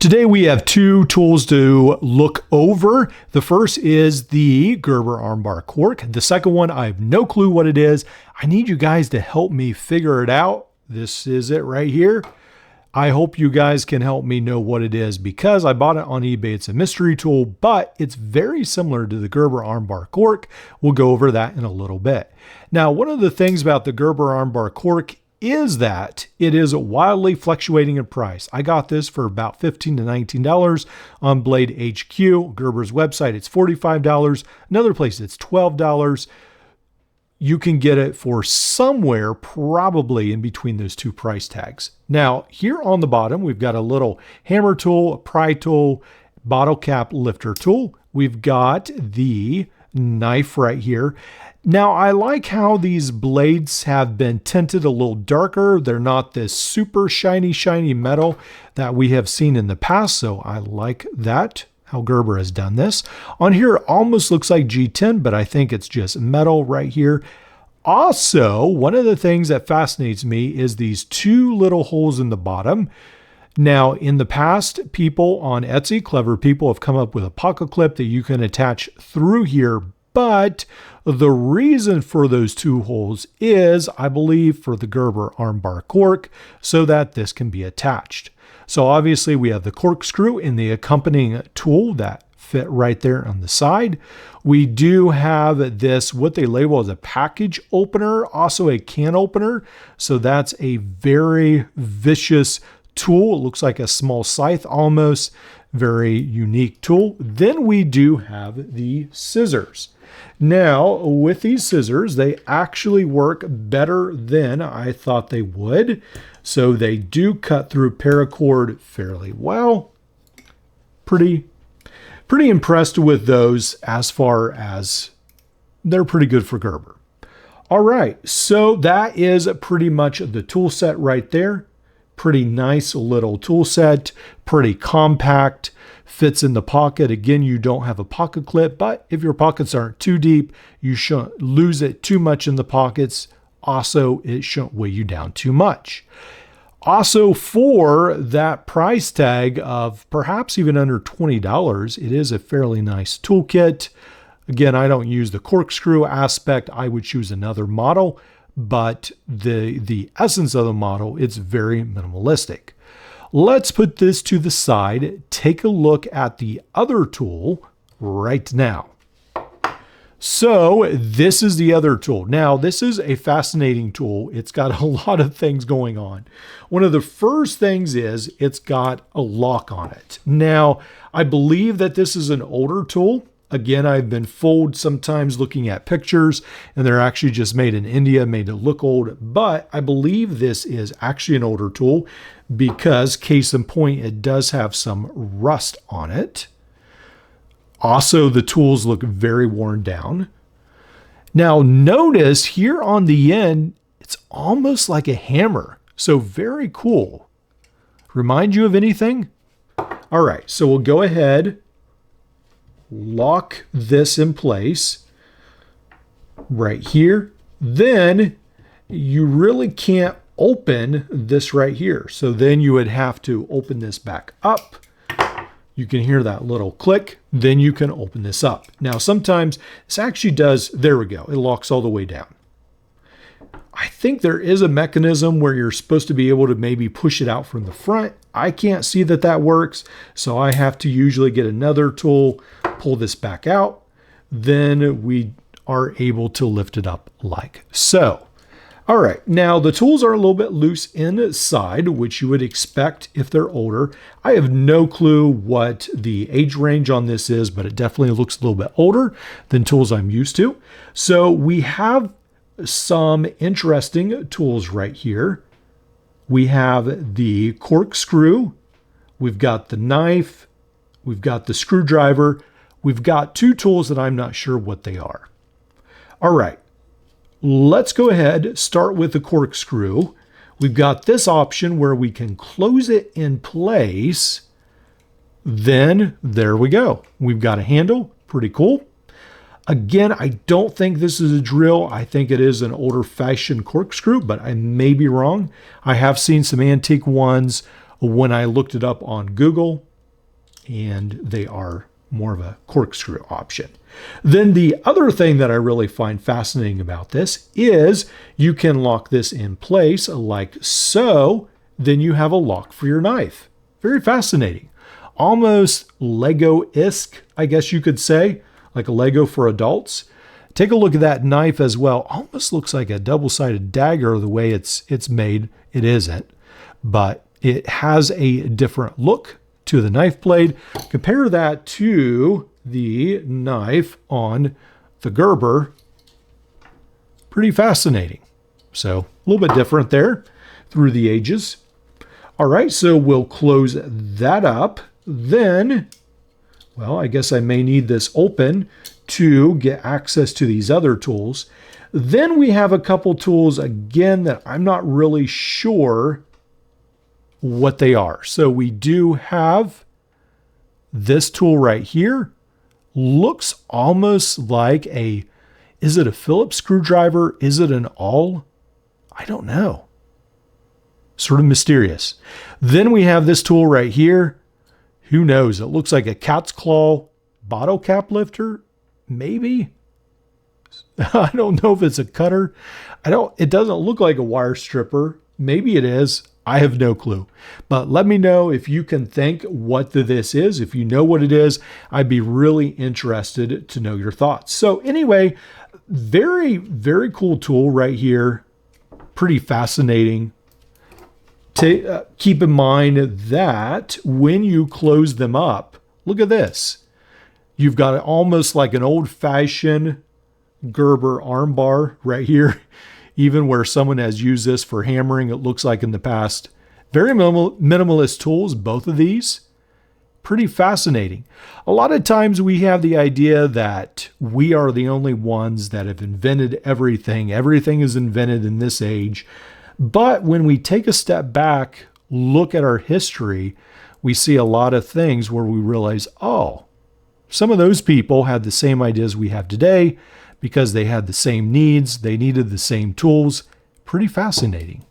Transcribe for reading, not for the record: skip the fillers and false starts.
Today we have two tools to look over. The first is the Gerber Armbar Cork. The second one, I have no clue what it is. I need you guys to help me figure it out. This is it right here. I hope you guys can help me know what it is because I bought it on eBay. It's a mystery tool, but it's very similar to the Gerber Armbar Cork. We'll go over that in a little bit. Now, one of the things about the Gerber Armbar Cork is that it is wildly fluctuating in price. I got this for about $15 to $19 on Blade HQ, Gerber's website. It's $45. Another place it's $12. You can get it for somewhere probably in between those two price tags. Now, here on the bottom, we've got a little hammer tool, a pry tool, bottle cap lifter tool. We've got the knife right here. Now, I like how these blades have been tinted a little darker. They're not this super shiny metal that we have seen in the past, so I like that, how Gerber has done this. On here, it almost looks like G10, but I think it's just metal right here. Also, one of the things that fascinates me is these two little holes in the bottom. Now, in the past, people on Etsy, clever people, have come up with a pocket clip that you can attach through here. But the reason for those two holes is, I believe, for the Gerber Armbar Cork, so that this can be attached. So obviously we have the corkscrew in the accompanying tool that fit right there on the side. We do have this, what they label as a package opener, also a can opener. So that's a very vicious tool. It looks like a small scythe almost. Very unique tool. Then we do have the scissors. Now, with these scissors, they actually work better than I thought they would. So they do cut through paracord fairly well. Pretty impressed with those as far as they're pretty good for Gerber. All right, so that is pretty much the tool set right there. Pretty nice little tool set, pretty compact, fits in the pocket. Again, you don't have a pocket clip, but if your pockets aren't too deep, you shouldn't lose it too much in the pockets. Also, it shouldn't weigh you down too much. Also, for that price tag of perhaps even under $20, it is a fairly nice toolkit. Again, I don't use the corkscrew aspect. I would choose another model. But the essence of the model, it's very minimalistic. Let's put this to the side. Take a look at the other tool right now. So this is the other tool. Now, this is a fascinating tool. It's got a lot of things going on. One of the first things is it's got a lock on it. Now, I believe that this is an older tool. Again, I've been fooled sometimes looking at pictures, and they're actually just made in India, made to look old. But I believe this is actually an older tool because, case in point, it does have some rust on it. Also, the tools look very worn down. Now, notice here on the end, it's almost like a hammer. So very cool. Remind you of anything? All right, so we'll go ahead, lock this in place right here. Then you really can't open this right here. So then you would have to open this back up. You can hear that little click. Then you can open this up. Now, sometimes this actually does, there we go. It locks all the way down. I think there is a mechanism where you're supposed to be able to maybe push it out from the front. I can't see that that works. So I have to usually get another tool, pull this back out. Then we are able to lift it up like so. All right, now the tools are a little bit loose inside, which you would expect if they're older. I have no clue what the age range on this is, but it definitely looks a little bit older than tools I'm used to. So we have some interesting tools right here. We have the corkscrew, we've got the knife, we've got the screwdriver, we've got two tools that I'm not sure what they are. All right. Let's go ahead, start with the corkscrew. We've got this option where we can close it in place. Then there we go. We've got a handle, pretty cool. Again, I don't think this is a drill. I think it is an older fashioned corkscrew, but I may be wrong. I have seen some antique ones when I looked it up on Google. and they are more of a corkscrew option. Then the other thing that I really find fascinating about this is you can lock this in place like so. Then you have a lock for your knife. Very fascinating. Almost Lego-esque, I guess you could say, like a Lego for adults. Take a look at that knife as well. Almost looks like a double-sided dagger the way it's made. It isn't, but it has a different look to the knife blade. Compare that to the knife on the Gerber. Pretty fascinating. So a little bit different there through the ages. All right, so we'll close that up. Then, well, I guess I may need this open to get access to these other tools. Then we have a couple tools again that I'm not really sure what they are. So we do have this tool right here. Looks almost like is it a Phillips screwdriver? Is it an awl? I don't know. Sort of mysterious. Then we have this tool right here. Who knows? It looks like a cat's claw bottle cap lifter. Maybe. I don't know if it's a cutter. It doesn't look like a wire stripper. Maybe it is. I have no clue. But let me know if you can think what this is. If you know what it is, I'd be really interested to know your thoughts. So anyway, very, very cool tool right here. Pretty fascinating. Keep in mind that when you close them up, look at this. You've got almost like an old-fashioned Gerber armbar right here, even where someone has used this for hammering, it looks like in the past. Very minimalist tools, both of these. Pretty fascinating. A lot of times we have the idea that we are the only ones that have invented everything. Everything is invented in this age. But when we take a step back, look at our history, we see a lot of things where we realize, oh, some of those people had the same ideas we have today because they had the same needs. They needed the same tools. Pretty fascinating.